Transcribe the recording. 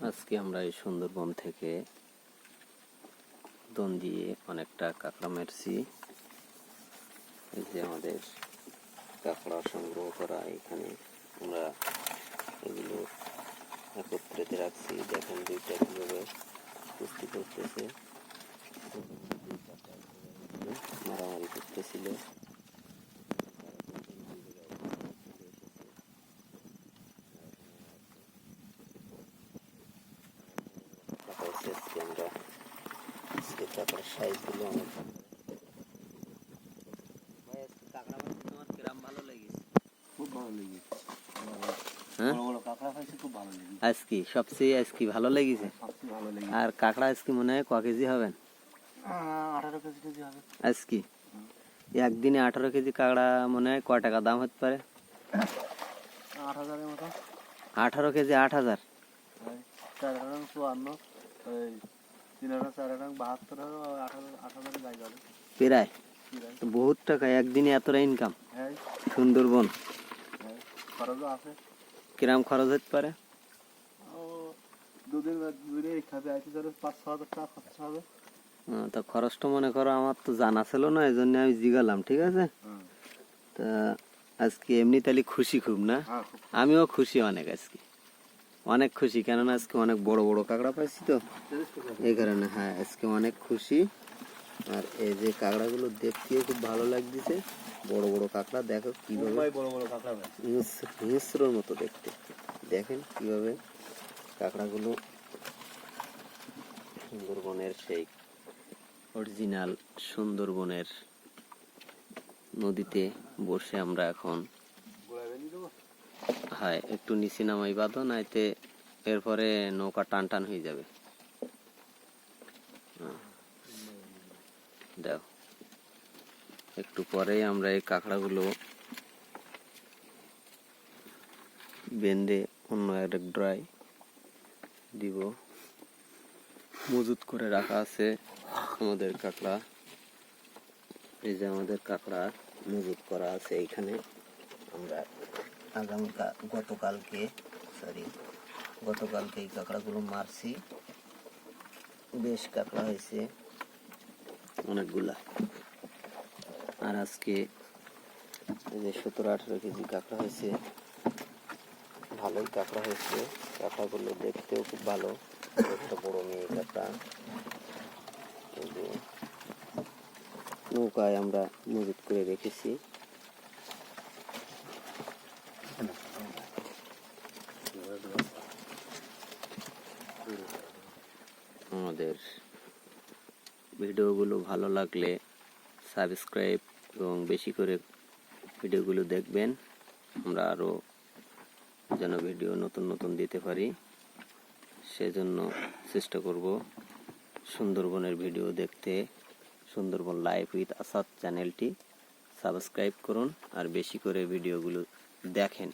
আজকে আমরা এই সুন্দরবন থেকে দোন দিয়ে অনেকটা কাঁকড়া মেরেছি। এই যে আমাদের কাঁকড়া সংগ্রহ করা, এখানে আমরা এগুলো একত্রিত রাখছি। দেখেন দুইটা কিভাবে কুস্তি করতেছে, মারামারি করতেছিল। আমরা আজকে কাঁকড়ার সাইজগুলো অনেক আজকে সবচেয়ে আজকে ভালো লেগেছে। আর কাঁকড়া আজকে মনে হয় ক কেজি হবেন? 18 কেজি হবে আজকে। একদিনে 18 কেজি কাঁকড়া মনে হয় ক টাকা দাম হতে পারে? 8,000-এর মতো। 18 কেজি 8,000। 4,54, 3,472, 8,000 জায়গা প্রায় বহুত টাকা একদিনে এতটা ইনকাম। সুন্দরবন খরচও আছে। কিরাম খরচ হতে পারে? দুদিন খাবে 5-6 হাজার টাকা খরচ হবে। তা খরচটা মনে করো আমার তো জানা ছিল না, এই জন্য আমি জিগালাম। ঠিক আছে, তা আজকে এমনি তাহলে খুশি খুব না? আমিও খুশি অনেক, আজকে অনেক খুশি। কেননা আজকে অনেক বড় বড় কাঁকড়া পাইছি তো, এই কারণে। হ্যাঁ, আজকে অনেক খুশি। আর এই যে কাঁকড়াগুলো দেখতেও খুব ভালো লাগতেছে। বড় বড় কাঁকড়া, দেখো কিভাবে হিংস্রর মতো দেখতে। দেখেন কিভাবে কাঁকড়াগুলো সুন্দরবনের সেই অরিজিনাল সুন্দরবনের নদীতে বসে আমরা এখন একটু নিচে নামাই বাঁধো, নাইতে এরপরে নৌকা টান টান হয়ে যাবে। দেখো একটু পরে আমরা এই কাঁকড়াগুলো বেঁধে অন্য এক ড্রাই দিব। মজুত করে রাখা আছে আমাদের কাঁকড়া। এই যে আমাদের কাঁকড়া মজুত করা আছে এইখানে। আমরা গতকালকে এই কাঁকড়াগুলো মারছি। বেশ কাঁকড়া হয়েছে অনেকগুলা। আর আজকে এই যে 17-18 কেজি কাঁকড়া হয়েছে। ভালোই কাঁকড়া হয়েছে। কাঁকড়াগুলো দেখতেও খুব ভালো, একটা বড় মেয়ে কাঁকড়া। এই যে নৌকায় আমরা মজুত করে রেখেছি। আমাদের ভিডিওগুলো ভালো লাগলে সাবস্ক্রাইব এবং বেশি করে ভিডিওগুলো দেখবেন। আমরা আরও যেন ভিডিও নতুন নতুন দিতে পারি, সেজন্য চেষ্টা করব। সুন্দরবনের ভিডিও দেখতে সুন্দরবন লাইফ উইথ আসাদ চ্যানেলটি সাবস্ক্রাইব করুন আর বেশি করে ভিডিওগুলো দেখেন।